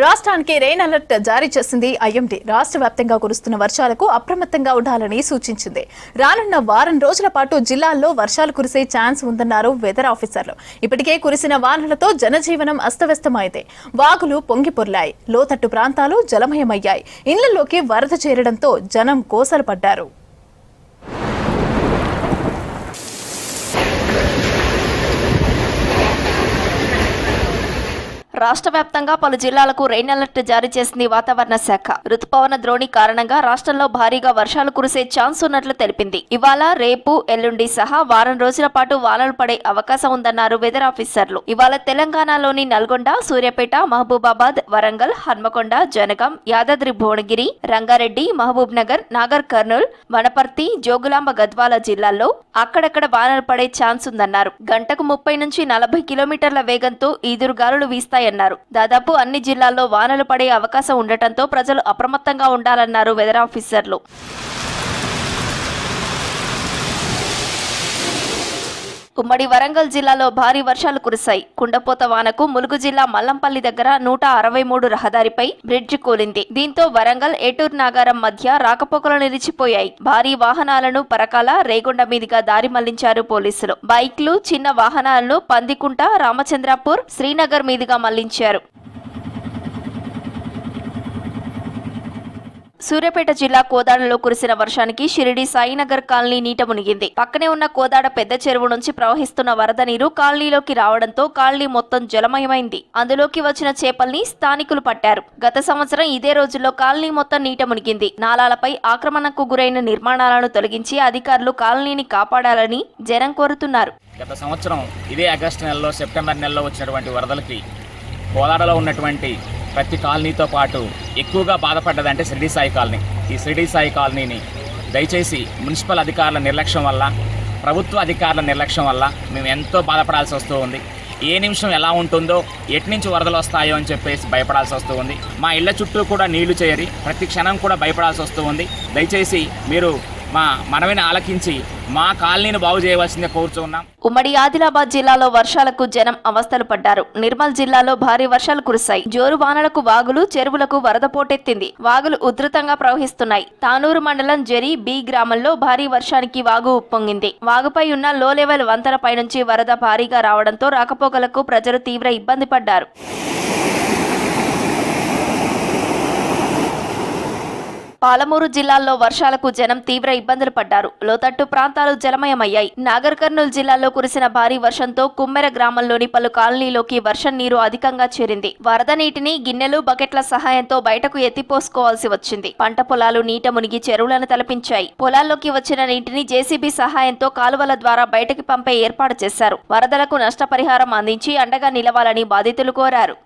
రాష్ట్రానికి rain alert జారీ చేసింది ఐఎండీ. రాష్ట్ర వ్యాప్తంగా కురుస్తున్న వర్షాలకు అప్రమత్తంగా ఉండాలని సూచించింది. రానున్న వారం రోజుల పాటు జిల్లాల్లో వర్షాలు కురిసే ఛాన్స్ ఉందన్నారు వెదర్ ఆఫీసర్లు. ఇప్పటికే కురిసిన వానలతో జనజీవనం అస్తవ్యస్తమైంది. వాగులు పొంగిపొర్లాయి, లోతట్టు ప్రాంతాలు జలమయమయ్యాయి. ఇళ్లలోకి వరద చేరడంతో జనం కోసలు పడ్డారు. రాష్ట్ర వ్యాప్తంగా పలు జిల్లాలకు రెయిన్ అలర్ట్ జారీ చేసింది వాతావరణ శాఖ. రుతుపవన ద్రోణి కారణంగా రాష్ట్రంలో భారీగా వర్షాలు కురిసే ఛాన్స్ ఉన్నట్లు తెలిపింది. ఇవాళ, రేపు, ఎల్లుండి సహా వారం రోజుల పాటు వానలు పడే అవకాశం ఉందన్నారు వెదర్ ఆఫీసర్లు. ఇవాళ తెలంగాణలోని నల్గొండ, సూర్యాపేట, మహబూబాబాద్, వరంగల్, హన్మకొండ, జనగాం, యాదాద్రి భువనగిరి, రంగారెడ్డి, మహబూబ్ నగర్, నాగర్ కర్నూల్, వనపర్తి, జోగులాంబ గద్వాల జిల్లాల్లో అక్కడక్కడ వానలు పడే ఛాన్స్ ఉందన్నారు. గంటకు 30 నుంచి 40 కిలోమీటర్ల వేగంతో ఈదురుగాలులు వీస్తాయి. దాదాపు అన్ని జిల్లాల్లో వానలు పడే అవకాశం ఉండటంతో ప్రజలు అప్రమత్తంగా ఉండాలన్నారు వెదర్ ఆఫీసర్లు. ఉమ్మడి వరంగల్ జిల్లాలో భారీ వర్షాలు కురిశాయి. కుండపోత వానకు ములుగు జిల్లా మల్లంపల్లి దగ్గర 163 రహదారిపై బ్రిడ్జ్ కూలింది. దీంతో వరంగల్, ఏటూరు నాగారం మధ్య రాకపోకలు నిలిచిపోయాయి. భారీ వాహనాలను పరకాల, రేగొండ మీదుగా దారి మళ్లించారు పోలీసులు. బైక్లు, చిన్న వాహనాలను పందికుంట, రామచంద్రాపూర్, శ్రీనగర్ మీదుగా మళ్లించారు. సూర్యాపేట జిల్లా కోదాడలో కురిసిన వర్షానికి షిరిడి సాయినగర్ కాలనీ నీట మునిగింది. పక్కనే ఉన్న కోదాడ పెద్ద చెరువు నుంచి ప్రవహిస్తున్న వరద నీరు కాలనీలోకి రావడంతో కాలనీ మొత్తం జలమయమైంది. అందులోకి వచ్చిన చేపల్ని స్థానికులు పట్టారు. గత సంవత్సరం ఇదే రోజుల్లో కాలనీ మొత్తం నీట మునిగింది. నాలాలపై ఆక్రమణకు గురైన నిర్మాణాలను తొలగించి అధికారులు కాలనీని కాపాడాలని జనం కోరుతున్నారు. గత సంవత్సరం ఇదే ఆగస్టు నెలలో, సెప్టెంబర్ నెలలో వచ్చినటువంటి వరదలకి కోదాడలో ఉన్నటువంటి ప్రతి కాలనీతో పాటు ఎక్కువగా బాధపడ్డదంటే షిరిడి సాయి కాలనీ. ఈ షిరిడి సాయి కాలనీని దయచేసి మున్సిపల్ అధికారుల నిర్లక్ష్యం వల్ల, ప్రభుత్వ అధికారుల నిర్లక్ష్యం వల్ల మేము ఎంతో బాధపడాల్సి వస్తూ ఉంది. ఏ నిమిషం ఎలా ఉంటుందో, ఎటు నుంచి వరదలు వస్తాయో అని చెప్పేసి భయపడాల్సి వస్తూ ఉంది. మా ఇళ్ల చుట్టూ కూడా నీళ్లు చేరి ప్రతి క్షణం కూడా భయపడాల్సి వస్తూ ఉంది. దయచేసి మీరు మా మనవిని ఆలకించి మా కాలనీని బాగు చేయవలసిందే కోరుతున్నాం. ఉమ్మడి ఆదిలాబాద్ జిల్లాలో వర్షాలకు జనం అవస్థలు పడ్డారు. నిర్మల్ జిల్లాలో భారీ వర్షాలు కురిశాయి. జోరు వానలకు వాగులు, చెరువులకు వరద పోటెత్తింది. వాగులు ఉధృతంగా ప్రవహిస్తున్నాయి. తానూరు మండలం జరి బి గ్రామంలో భారీ వర్షానికి వాగు ఉప్పొంగింది. వాగుపై ఉన్న లో లెవెల్ వంతెనపై నుంచి వరద భారీగా రావడంతో రాకపోకలకు ప్రజలు తీవ్ర ఇబ్బంది పడ్డారు. పాలమూరు జిల్లాల్లో వర్షాలకు జనం తీవ్ర ఇబ్బందులు పడ్డారు. లోతట్టు ప్రాంతాలు జలమయమయ్యాయి. నాగర్ కర్నూల్ జిల్లాలో కురిసిన భారీ వర్షంతో కుమ్మెర గ్రామంలోని పలు కాలనీలోకి వర్షం నీరు అధికంగా చేరింది. వరద నీటిని గిన్నెలు, బకెట్ల సహాయంతో బయటకు ఎత్తిపోసుకోవాల్సి వచ్చింది. పంట పొలాలు నీట మునిగి చెరువులను తలపించాయి. పొలాల్లోకి వచ్చిన నీటిని జేసీబీ సహాయంతో కాలువల ద్వారా బయటకి పంపే ఏర్పాటు చేశారు. వరదలకు నష్టపరిహారం అందించి అండగా నిలవాలని బాధితులు కోరారు.